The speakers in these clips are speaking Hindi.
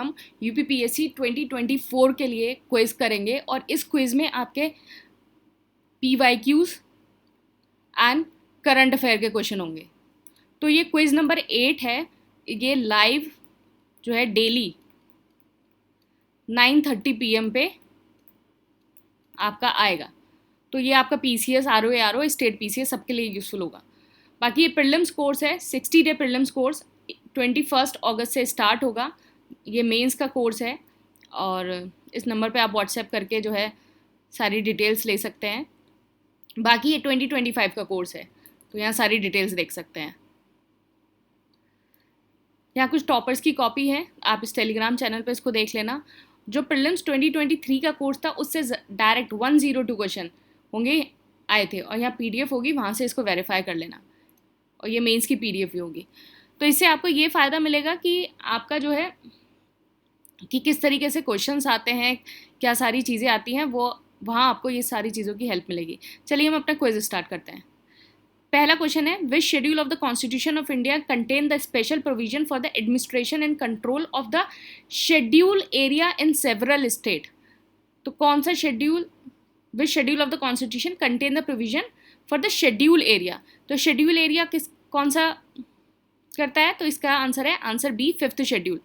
हम यूपीपीएससी 2024 के लिए क्विज करेंगे और इस क्विज में आपके PYQs एंड करंट अफेयर के क्वेश्चन होंगे। तो ये क्विज नंबर 8 है। ये लाइव जो है डेली 9:30 PM पे आपका आएगा। तो ये आपका PCS, RO, ARO, state PCS सबके लिए यूज़फुल होगा। बाकी ये प्रीलिम्स कोर्स है, 60 डे प्रीलिम्स कोर्स 21 अगस्त से स्टार्ट होगा। ये मेंस का कोर्स है और इस नंबर पे आप व्हाट्सएप करके जो है सारी डिटेल्स ले सकते हैं। बाकी ये 2025 का कोर्स है, तो यहाँ सारी डिटेल्स देख सकते हैं। यहाँ कुछ टॉपर्स की कॉपी है, आप इस टेलीग्राम चैनल पे इसको देख लेना। जो प्रीलिम्स 2023 का कोर्स था उससे डायरेक्ट 102 क्वेश्चन होंगे आए थे और यहाँ PDF होगी, वहाँ से इसको वेरीफाई कर लेना। और ये मेंस की PDF भी होगी। तो इससे आपको ये फ़ायदा मिलेगा कि आपका जो है कि किस तरीके से क्वेश्चंस आते हैं, क्या सारी चीज़ें आती हैं, वो वहाँ आपको ये सारी चीज़ों की हेल्प मिलेगी। चलिए हम अपना क्विज स्टार्ट करते हैं। पहला क्वेश्चन है, which schedule of the constitution of India contain the special provision for the administration and control of the schedule area in several state. तो कौन सा schedule, which schedule of the constitution contain the provision for the schedule area. तो शेड्यूल एरिया कौन सा करता है, तो इसका आंसर है आंसर बी, 5th शेड्यूल।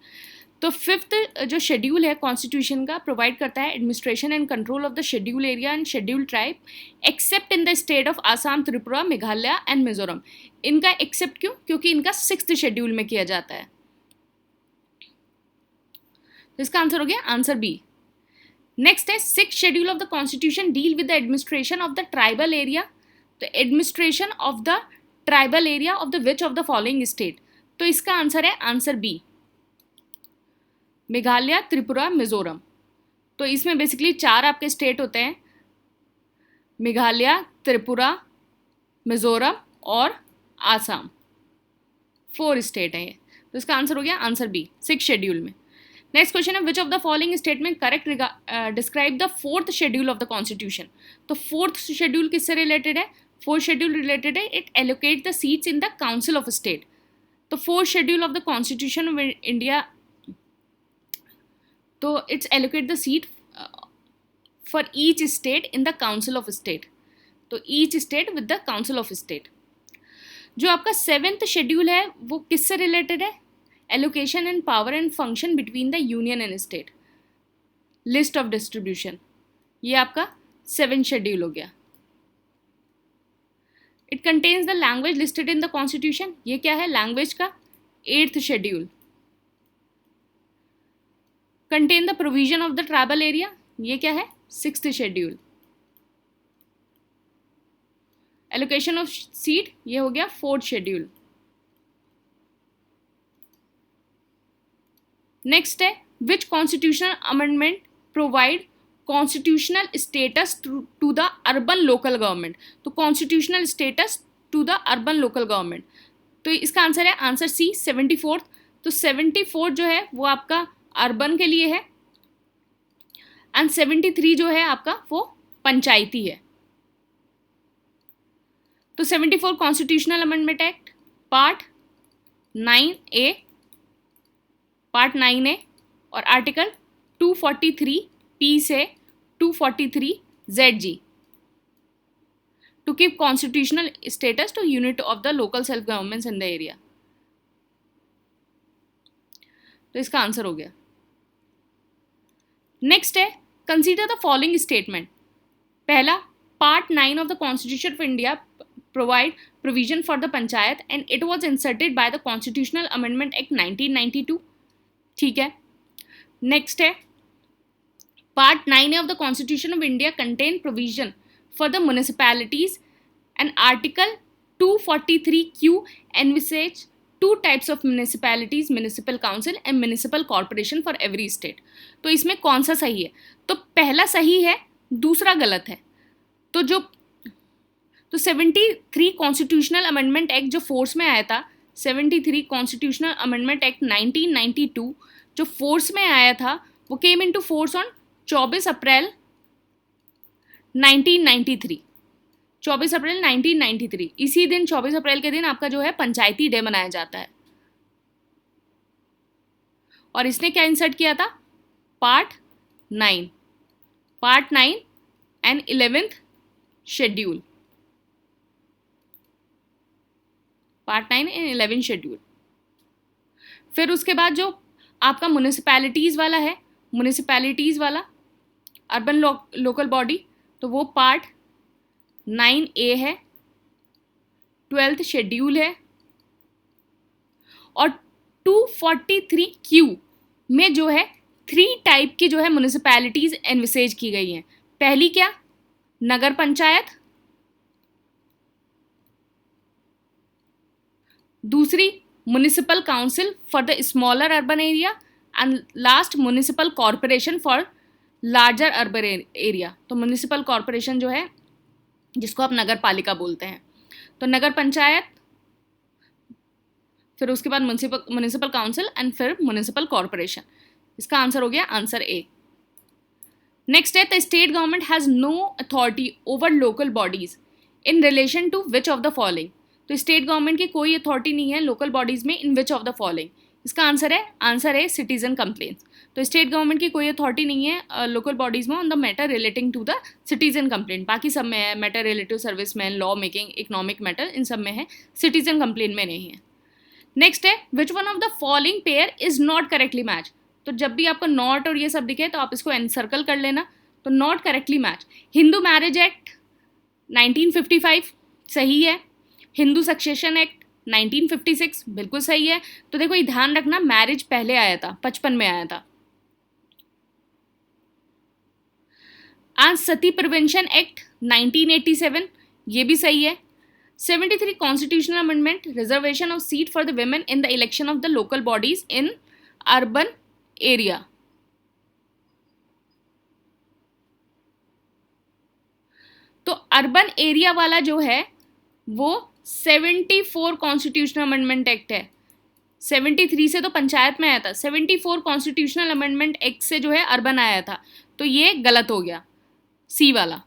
तो 5th जो शेड्यूल है कॉन्स्टिट्यूशन का प्रोवाइड करता है administration and control of the schedule area and schedule tribe accept in the state of Assam, Tripura, Meghalaya and Mizoram. इनका एक्सेप्ट क्यों, क्योंकि इनका 6th शेड्यूल में किया जाता है। तो इसका आंसर हो गया आंसर बी। नेक्स्ट है, 6th schedule of the constitution deal with the administration of the tribal area. तो administration of the tribal area of the which of the following state. तो इसका आंसर है आंसर बी, मेघालय, त्रिपुरा, मिजोरम। तो इसमें बेसिकली 4 आपके स्टेट होते हैं, मेघालय, त्रिपुरा, मिजोरम और आसाम, 4 स्टेट हैं ये। तो इसका आंसर हो गया आंसर बी, 6th शेड्यूल में। नेक्स्ट क्वेश्चन है, which of the following statement correct describe the 4th schedule of the constitution. तो 4th शेड्यूल किससे रिलेटेड है, 4th शेड्यूल रिलेटेड है it allocate the seats in the council of state. तो 4th schedule of the constitution of India, तो it's allocate the seat for each state in the council of state. तो each state with the council of state. जो आपका 7th शेड्यूल है वो किससे रिलेटेड है, allocation and power and function between the union and state, list of distribution. ये आपका 7th शेड्यूल हो गया। It contains the language listed in the constitution. ये क्या है, लैंग्वेज का 8th schedule. Contain the provision of the tribal area. ये क्या है, 6th schedule. Allocation of seat, ये हो गया 4th शेड्यूल। नेक्स्ट है, which constitutional amendment provide constitutional status to the urban local government. तो constitutional status to the urban local government. तो इसका आंसर है आंसर सी, 74th। तो 74 जो है वो आपका अर्बन के लिए है एंड 73 जो है आपका वो पंचायती है। तो 74 constitutional amendment act part 9A, part 9A और आर्टिकल 243P से 243ZG to keep constitutional status to unit of the local self governments in the area. तो इसका आंसर हो गया। नेक्स्ट है, कंसीडर द फॉलोइंग स्टेटमेंट। पहला, part 9 of the constitution of India provide provision for the panchayat and it was inserted by the constitutional amendment act 1992। ठीक है। नेक्स्ट है, part 9A of the constitution of India contain provision for the municipalities and article 243Q envisages 2 types of municipalities, municipal council and municipal corporation for every state। तो इसमें कौन सा सही है, तो पहला सही है, दूसरा गलत है। तो 73 कॉन्स्टिट्यूशनल अमेंडमेंट एक्ट जो फोर्स में आया था, 73 कॉन्स्टिट्यूशनल अमेंडमेंट एक्ट 1992 जो फोर्स में आया था वो केम इनटू फोर्स ऑन 24 अप्रैल 1993। 24 अप्रैल 1993, इसी दिन 24 अप्रैल के दिन आपका जो है पंचायती डे मनाया जाता है। और इसने क्या इंसर्ट किया था, part 9 and 11th schedule, part 9 and 11 schedule. फिर उसके बाद जो आपका म्युनिसिपैलिटीज़ वाला है, म्युनिसिपैलिटीज़ वाला अर्बन लोकल बॉडी, तो वो पार्ट 9A है, 12th शेड्यूल है। और 243Q में जो है 3 टाइप की जो है म्युनिसिपैलिटीज़ एनविसेज की गई हैं। पहली क्या, नगर पंचायत, दूसरी municipal council for the smaller urban area and last municipal corporation for larger urban area. तो म्युनिसिपल कॉरपोरेशन जो है जिसको आप नगर पालिका बोलते हैं, तो नगर पंचायत, फिर उसके बाद म्युनिसिपल काउंसिल एंड फिर म्युनिसिपल कॉरपोरेशन। इसका आंसर हो गया आंसर ए। नेक्स्ट है, the state government has no authority over local bodies in relation to which of the following. तो स्टेट गवर्नमेंट की कोई अथॉरिटी नहीं है लोकल बॉडीज में in which of the following. इसका आंसर है सिटीजन कंप्लेंट्स। तो स्टेट गवर्नमेंट की कोई अथॉरिटी नहीं है लोकल बॉडीज में on the matter relating to the citizen complaint. बाकी सब में है, matter relative service man, law making, economic matter, इन सब में है, सिटीजन कंप्लेंट में नहीं है। नेक्स्ट है, which one of the following pair is not correctly match. तो जब भी आपको नॉट और ये सब दिखे तो आप इसको एनसर्कल कर लेना। तो not correctly match, Hindu marriage act 1955 सही है, हिंदू सक्सेशन एक्ट 1956 बिल्कुल सही है। तो देखो ये ध्यान रखना, मैरिज पहले आया था, 55 में आया था। आज सती प्रिवेंशन एक्ट 1987 ये भी सही है। 73 constitutional amendment, reservation of seat for the women in the election of the local bodies in urban area. तो अर्बन एरिया वाला जो है वो 74 कॉन्स्टिट्यूशनल अमेंडमेंट एक्ट है। 73 से तो पंचायत में आया था, 74 कॉन्स्टिट्यूशनल अमेंडमेंट एक्ट से जो है अर्बन आया था, तो ये गलत हो गया, सी वाला।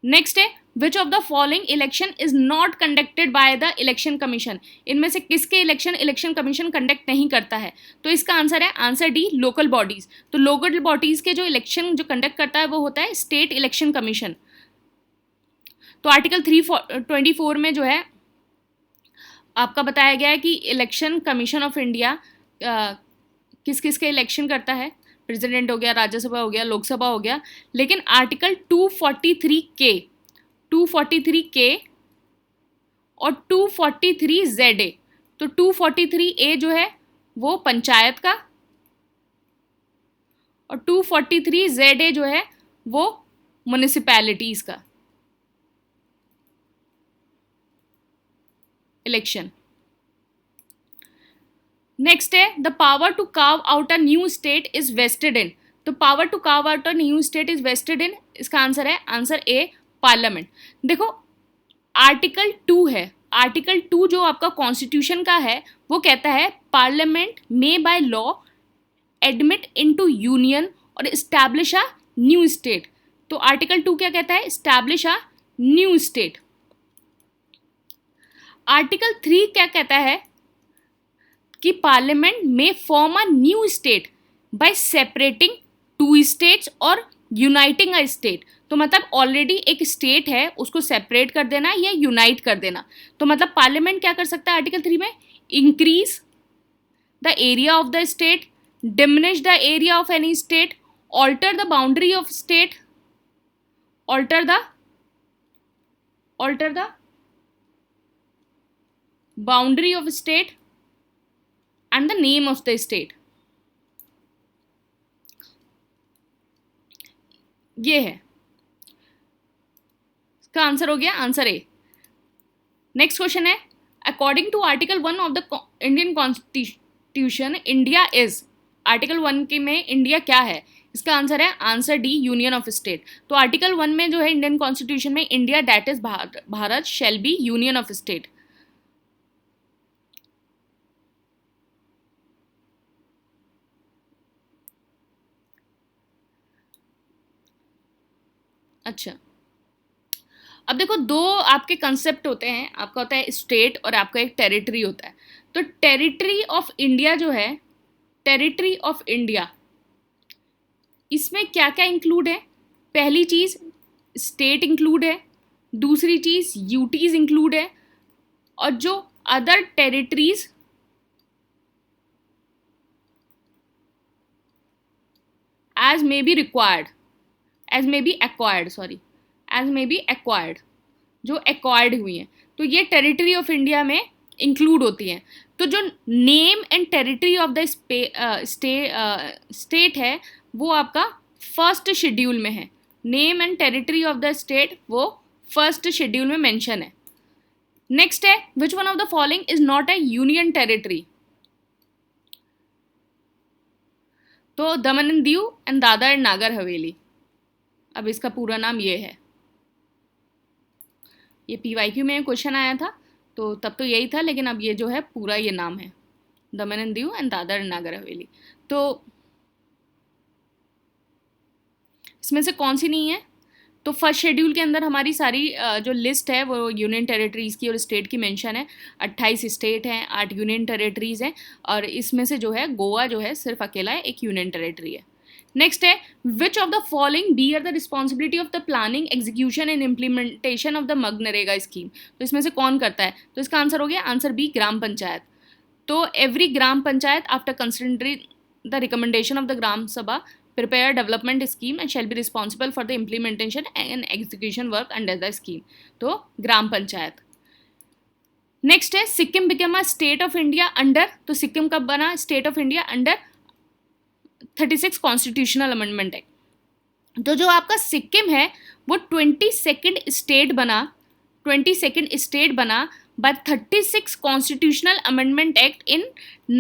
नेक्स्ट है, which of the following election is not conducted by the election commission. इनमें से किसके इलेक्शन कमीशन कंडक्ट नहीं करता है। तो इसका आंसर है आंसर डी, लोकल बॉडीज। तो लोकल बॉडीज के जो इलेक्शन जो कंडक्ट करता है वो होता है स्टेट इलेक्शन कमीशन। तो आर्टिकल 324 में जो है आपका बताया गया है कि इलेक्शन कमीशन ऑफ इंडिया किस किस के इलेक्शन करता है, प्रेसिडेंट हो गया, राज्यसभा हो गया, लोकसभा हो गया। लेकिन आर्टिकल 243 के और 243 ZA, तो 243A जो है वो पंचायत का और 243 ZA जो है वो म्युनिसिपैलिटीज का इलेक्शन। नेक्स्ट है, the power to carve out a new state is vested in. तो power to carve out a new state is vested in, इसका आंसर है आंसर ए, पार्लियामेंट। देखो आर्टिकल 2 है, आर्टिकल 2 जो आपका कॉन्स्टिट्यूशन का है वो कहता है parliament may by law admit into union और इस्टेब्लिश अ न्यू स्टेट। तो आर्टिकल 2 क्या कहता है, establish a new state. Article 3 क्या कहता है कि पार्लियामेंट में form a new state by separating 2 states और यूनाइटिंग अ स्टेट। तो मतलब ऑलरेडी एक स्टेट है उसको सेपरेट कर देना या यूनाइट कर देना। तो मतलब पार्लियामेंट क्या कर सकता है आर्टिकल 3 में, increase the area of the state, diminish the area of any state, alter the boundary of state, alter the boundary of state and the name of the state। ये है, इसका आंसर हो गया आंसर ए। नेक्स्ट क्वेश्चन है, according to article 1 of the Indian constitution India is. Article 1 के में इंडिया क्या है, इसका आंसर है answer D, union of state. तो आर्टिकल 1 में जो है इंडियन कॉन्स्टिट्यूशन में India that is Bharat shall be union of state. अच्छा, अब देखो दो आपके कंसेप्ट होते हैं, आपका होता है स्टेट और आपका एक टेरिटरी होता है। तो टेरिटरी ऑफ इंडिया जो है टेरिटरी ऑफ इंडिया, इसमें क्या क्या इंक्लूड है? पहली चीज स्टेट इंक्लूड है, दूसरी चीज यूटीज इंक्लूड है, और जो other territories as may be required, as may be acquired, sorry, as may be acquired, जो एक्वायर्ड हुई हैं, तो ये टेरिटरी ऑफ इंडिया में इंक्लूड होती हैं। तो जो name and territory of the state है वो आपका फर्स्ट शेड्यूल में है। Name and territory of the state वो फर्स्ट शेड्यूल में मेंशन है। नेक्स्ट है which one of the following is not a union territory? तो दमन and Diu and Dadar and Nagar Haveli, अब इसका पूरा नाम ये है। ये PYQ में क्वेश्चन आया था तो तब तो यही था, लेकिन अब ये जो है पूरा ये नाम है, दमन and Diu and Dadar and Nagar Haveli. तो इसमें से कौन सी नहीं है? तो फर्स्ट शेड्यूल के अंदर हमारी सारी जो लिस्ट है वो यूनियन टेरिटरीज़ की और स्टेट की मेंशन है। 28 स्टेट हैं, 8 यूनियन टेरिटरीज़ हैं, और इसमें से जो है गोवा जो है सिर्फ अकेला है, एक यूनियन टेरिटरी है। नेक्स्ट है which of the following bear the responsibility of the planning, execution and implementation of the MNREGA scheme? तो इसमें से कौन करता है? तो इसका आंसर हो गया आंसर बी, ग्राम पंचायत। तो every gram panchayat after considering the recommendation of the gram sabha prepare development scheme and shall be responsible for the implementation and execution work under the scheme. तो ग्राम पंचायत। नेक्स्ट है Sikkim become a state of India under, तो सिक्किम कब बना state of India? Under 36 constitutional amendment act. तो जो आपका सिक्किम है वो 22nd स्टेट बना, 22nd स्टेट बना by 36 constitutional amendment act in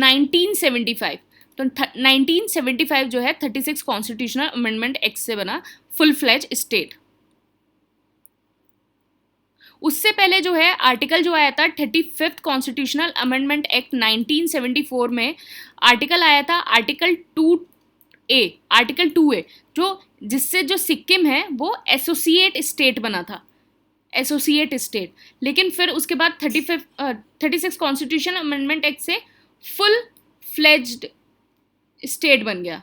1975। तो 1975 जो है 36 कॉन्स्टिट्यूशनल अमेंडमेंट एक्ट से बना फुल फ्लेज स्टेट। उससे पहले जो है आर्टिकल जो आया था 35th कॉन्स्टिट्यूशनल अमेंडमेंट एक्ट 1974 में आर्टिकल आया था आर्टिकल 2A, आर्टिकल 2A जो जिससे जो सिक्किम है वो एसोसिएट स्टेट बना था, एसोसिएट स्टेट। लेकिन फिर उसके बाद 36 कॉन्स्टिट्यूशनल अमेंडमेंट एक्ट से फुल फ्लेज्ड स्टेट बन गया।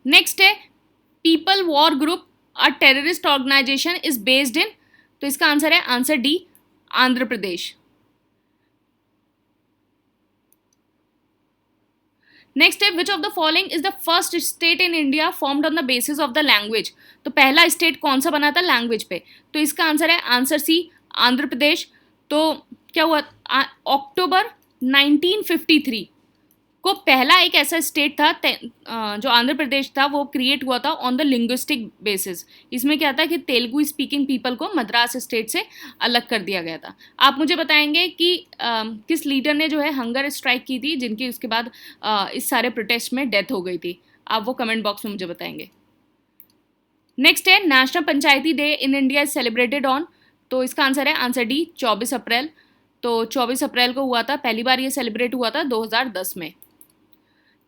नेक्स्ट है people war group a terrorist organization is based in, तो इसका आंसर है answer D, Andhra Pradesh. Next है which of the following is the first state in India formed on the basis of the language? तो पहला स्टेट कौन सा बना था लैंग्वेज पे? तो इसका आंसर है आंसर सी, आंध्र प्रदेश। तो क्या हुआ, अक्टूबर 1953 को पहला एक ऐसा स्टेट था जो आंध्र प्रदेश था वो क्रिएट हुआ था ऑन द लिंग्विस्टिक बेसिस। इसमें क्या था कि तेलुगु स्पीकिंग पीपल को मद्रास स्टेट से अलग कर दिया गया था। आप मुझे बताएंगे कि किस लीडर ने जो है हंगर स्ट्राइक की थी जिनकी उसके बाद इस सारे प्रोटेस्ट में डेथ हो गई थी? आप वो कमेंट बॉक्स में मुझे बताएंगे। नेक्स्ट है national Panchayati day in India is celebrated on, तो इसका आंसर है आंसर डी, 24 अप्रैल। तो 24 अप्रैल को हुआ था, पहली बार ये सेलिब्रेट हुआ था 2010 में।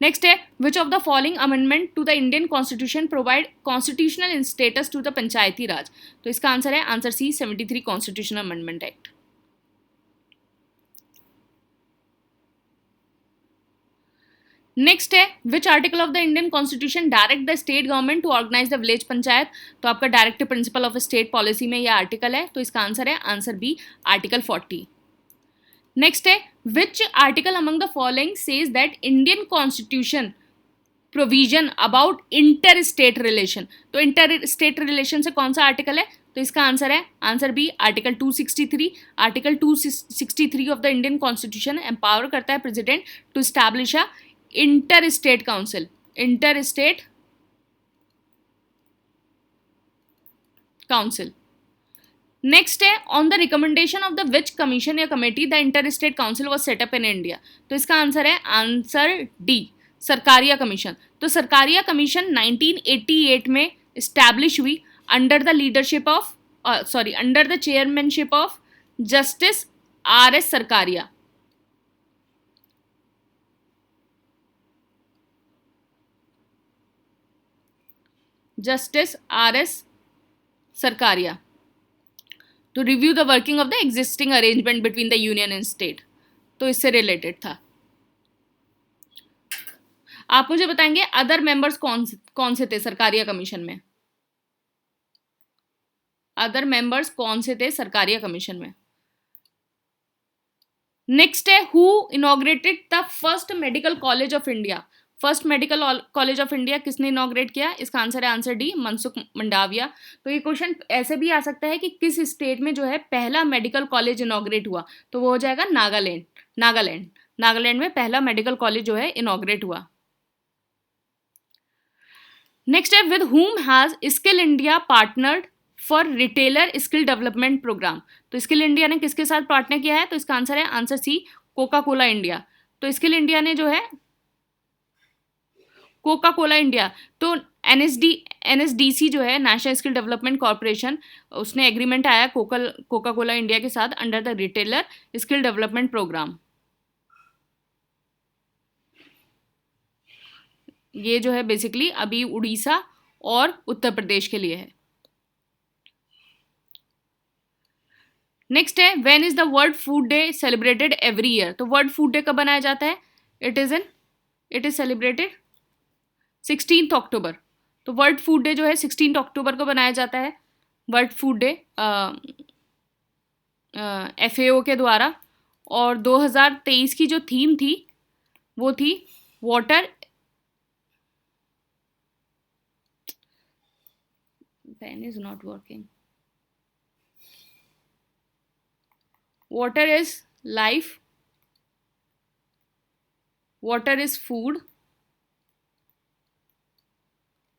नेक्स्ट है which of the following amendment to the Indian constitution provide constitutional status to the panchayati raj? तो इसका आंसर है answer C, 73 constitutional amendment act. Next है which article of the Indian constitution direct the state government to organise the village panchayat? तो आपका directive principle of state policy में यह आर्टिकल है, तो इसका आंसर है आंसर बी, आर्टिकल 40। नेक्स्ट है which article among the following says that Indian constitution provision about inter state relation? तो इंटर स्टेट रिलेशन से कौन सा आर्टिकल है? तो इसका आंसर है answer B, article 263। Article 263 of the Indian constitution empower करता है president to establish a inter state council, inter state council. Next है on the recommendation of the which commission या committee the inter state council was setup in India? तो इसका आंसर है आंसर डी, सरकारिया कमीशन। तो सरकारिया कमीशन 1988 में इस्टेब्लिश हुई under the leadership of under the chairmanship of justice RS Sarkaria. Justice RS Sarkaria to review the working of the existing arrangement between the union and state. तो इससे रिलेटेड था। आप मुझे बताएंगे अदर मेंबर्स कौन से थे सरकारिया कमीशन में, अदर मेंबर्स कौन से थे सरकारिया कमीशन में। नेक्स्ट है who inaugurated the first medical college of India. First medical college of India किसने इनॉग्रेट किया? इसका आंसर है आंसर डी, मनसुख मंडाविया। तो ये क्वेश्चन ऐसे भी आ सकता है कि किस स्टेट में जो है पहला मेडिकल कॉलेज इनॉग्रेट हुआ, तो वो हो जाएगा नागालैंड। नागालैंड नागालैंड में पहला मेडिकल कॉलेज जो है इनॉग्रेट हुआ। नेक्स्ट है with whom has skill India partnered for retailer skill development programme. तो स्किल इंडिया ने किसके साथ पार्टनर किया है? तो इसका आंसर है answer C, Coca Cola India. तो स्किल इंडिया ने जो है कोका कोला इंडिया, तो एनएसडीसी जो है नेशनल स्किल डेवलपमेंट कॉर्पोरेशन, उसने एग्रीमेंट आया कोका कोला इंडिया के साथ under the retailer skill development programme. ये जो है बेसिकली अभी उड़ीसा और उत्तर प्रदेश के लिए है। नेक्स्ट है when is the world food day celebrated every year. तो वर्ल्ड फूड डे कब मनाया जाता है? इट इज सेलिब्रेटेड 16 अक्टूबर। तो वर्ल्ड फूड डे जो है 16 अक्टूबर को बनाया जाता है, वर्ल्ड फूड डे FAO के द्वारा। और 2023 की जो थीम थी वो थी water, pen is not working, water is life, water is food,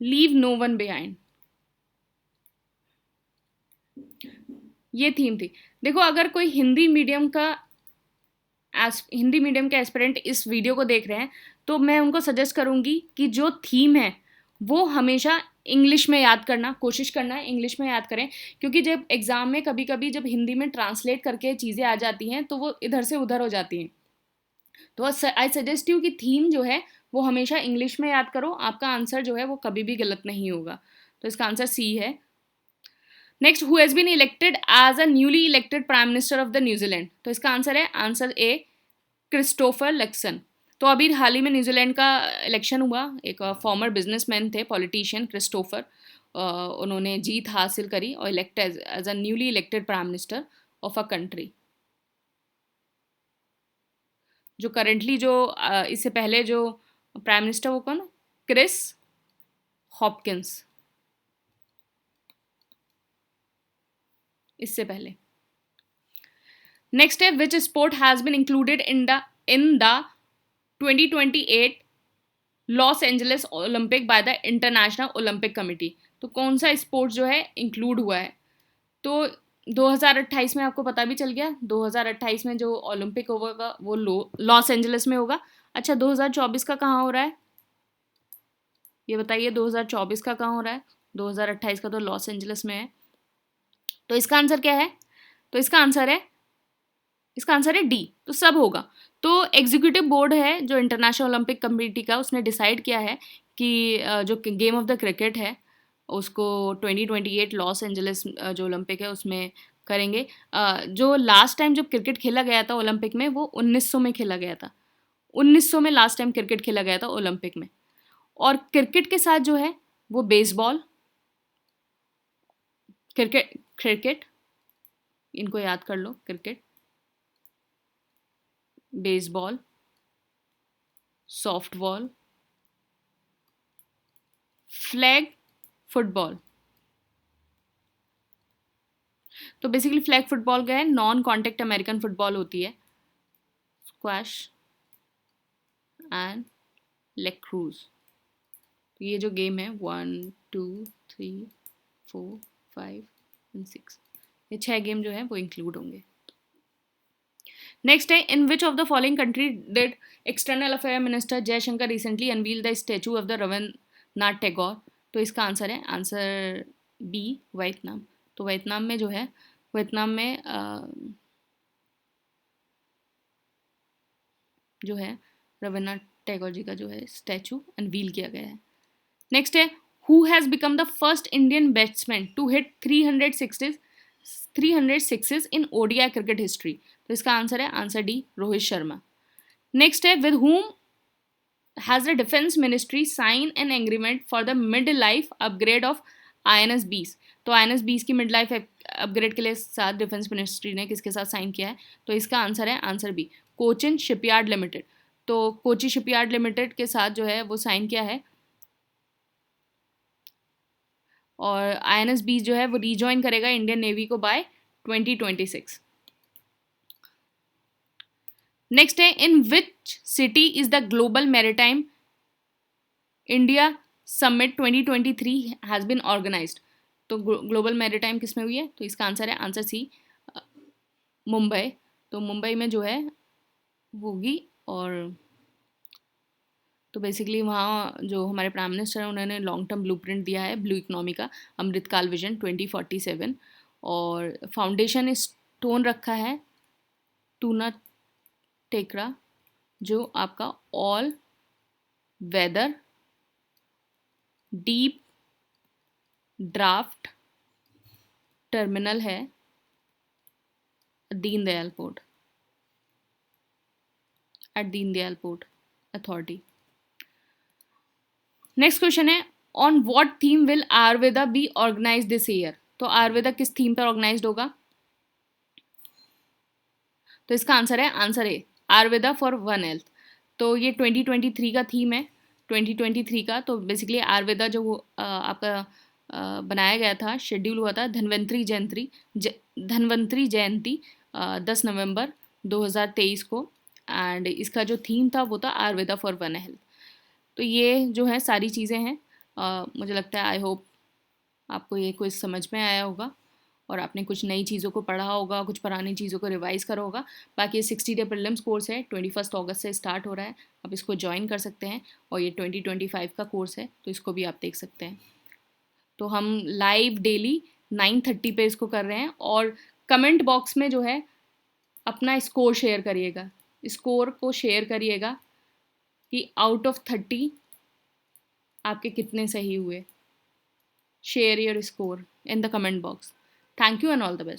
leave no one behind. ये थीम थी। देखो अगर कोई हिंदी मीडियम के एस्पिरेंट इस वीडियो को देख रहे हैं तो मैं उनको सजेस्ट करूंगी कि जो थीम है वो हमेशा इंग्लिश में याद करना, कोशिश करना है इंग्लिश में याद करें, क्योंकि जब एग्जाम में कभी कभी जब हिंदी में ट्रांसलेट करके चीज़ें आ जाती हैं तो वो इधर से उधर हो जाती हैं। तो आई सजेस्ट यू कि थीम जो है वो हमेशा इंग्लिश में याद करो, आपका आंसर जो है वो कभी भी गलत नहीं होगा। तो इसका आंसर सी है। Next, who has been elected as a newly elected prime minister of the New Zealand. तो इसका आंसर है आंसर ए, क्रिस्टोफर लक्सन। तो अभी हाल ही में न्यूजीलैंड का इलेक्शन हुआ, एक फॉर्मर बिजनेसमैन थे, पॉलिटिशियन क्रिस्टोफर, उन्होंने जीत हासिल करी और elect as a newly elected prime minister of a country. जो करेंटली जो इससे पहले जो प्राइम मिनिस्टर वो कौन? क्रिस हॉपकिंस, इससे पहले। नेक्स्ट है which sport has been included in the 2028 Los Angeles Olympic by the International Olympic Committee. तो कौन सा स्पोर्ट जो है इंक्लूड हुआ है? तो 2028 में आपको पता भी चल गया, 2028 में जो ओलंपिक होगा वो लॉस एंजलिस में होगा। अच्छा 2024 का कहाँ हो रहा है ये बताइए? 2024 का कहाँ हो रहा है? 2028 का तो लॉस एंजलिस में है। तो इसका आंसर क्या है? तो इसका आंसर है डी, तो सब होगा। तो एग्जीक्यूटिव बोर्ड है जो इंटरनेशनल ओलंपिक कमेटी का, उसने डिसाइड किया है कि जो गेम ऑफ द क्रिकेट है उसको 2028 लॉस एंजलिस जो ओलंपिक है उसमें करेंगे। जो लास्ट टाइम जब क्रिकेट खेला गया था ओलंपिक में वो 1900 में खेला गया था, 1900 में लास्ट टाइम क्रिकेट खेला गया था ओलंपिक में। और क्रिकेट के साथ जो है वो बेसबॉल, क्रिकेट इनको याद कर लो, cricket, baseball, softball, flag football. तो बेसिकली फ्लैग फुटबॉल क्या है? नॉन कॉन्टेक्ट अमेरिकन फुटबॉल होती है, स्क्वैश एंड लेक्रूज। तो ये जो गेम है 1 2 3 4 5 एंड 6, ये 6 गेम जो है वो इंक्लूड होंगे। नेक्स्ट है in which of the following country did external affair minister Jaishankar recently unveil the statue of the Rabindranath Tagore. तो इसका आंसर है आंसर बी, वियतनाम। तो वियतनाम में जो है, वियतनाम में जो है रविन्द्रनाथ टैगोर जी का जो है स्टैचू अनवील किया गया है। नेक्स्ट है who has become the first Indian batsman to hit 360 300 sixes in ODI cricket history. तो इसका आंसर है answer D, Rohit Sharma. Next है, with whom has the defence ministry sign an agreement for the mid life upgrade of INS-20। तो INS-20 की मिड लाइफ अपग्रेड के लिए साथ डिफेंस मिनिस्ट्री ने किसके साथ साइन किया है? तो इसका आंसर है answer B, Cochin shipyard limited. तो कोची शिपयार्ड लिमिटेड के साथ जो है वो साइन किया है, और INS-20 जो है वो रीजॉइन करेगा इंडियन नेवी को बाय 2026। नेक्स्ट है, in which city is the global maritime India summit 2023 has been organised. तो ग्लोबल मैरीटाइम किस में हुई है? तो इसका आंसर है आंसर सी, मुंबई। तो मुंबई में जो है होगी, और तो बेसिकली वहाँ जो हमारे प्राइम मिनिस्टर हैं उन्होंने लॉन्ग टर्म ब्लूप्रिंट दिया है ब्लू इकोनॉमी का, अमृतकाल विजन 2047, और फाउंडेशन स्टोन रखा है टूना टेकरा, जो आपका all weather deep draft terminal है Deendayal port, at Deendayal port authority. Next question है, on what theme will Ayurveda be organise this year. तो आयुर्वेदा किस थीम पर ऑर्गेनाइज होगा? तो इसका आंसर है answer A, Ayurveda for one health. तो ये 2023 का थीम है, 2023 का। तो बेसिकली आयुर्वेदा जो आपका बनाया गया था, शेड्यूल हुआ था धन्वंतरी जयंती 10 नवंबर 2023 को, एंड इसका जो थीम था वो था आयुर्वेदा फॉर वन हेल्थ। तो ये जो है सारी चीज़ें हैं। मुझे लगता है, आई होप आपको ये कुछ समझ में आया होगा और आपने कुछ नई चीज़ों को पढ़ा होगा, कुछ पुरानी चीज़ों को रिवाइज करा होगा। बाकी ये 60 डे प्रीलिम्स कोर्स है, 21 अगस्त से स्टार्ट हो रहा है, आप इसको ज्वाइन कर सकते हैं। और ये 2025 का कोर्स है, तो इसको भी आप देख सकते हैं। तो हम लाइव डेली 9:30 पे इसको कर रहे हैं, और कमेंट बॉक्स में जो है अपना स्कोर शेयर करिएगा, स्कोर को शेयर करिएगा कि आउट ऑफ 30 आपके कितने सही हुए। Share your score in the comment box. Thank you and all the best.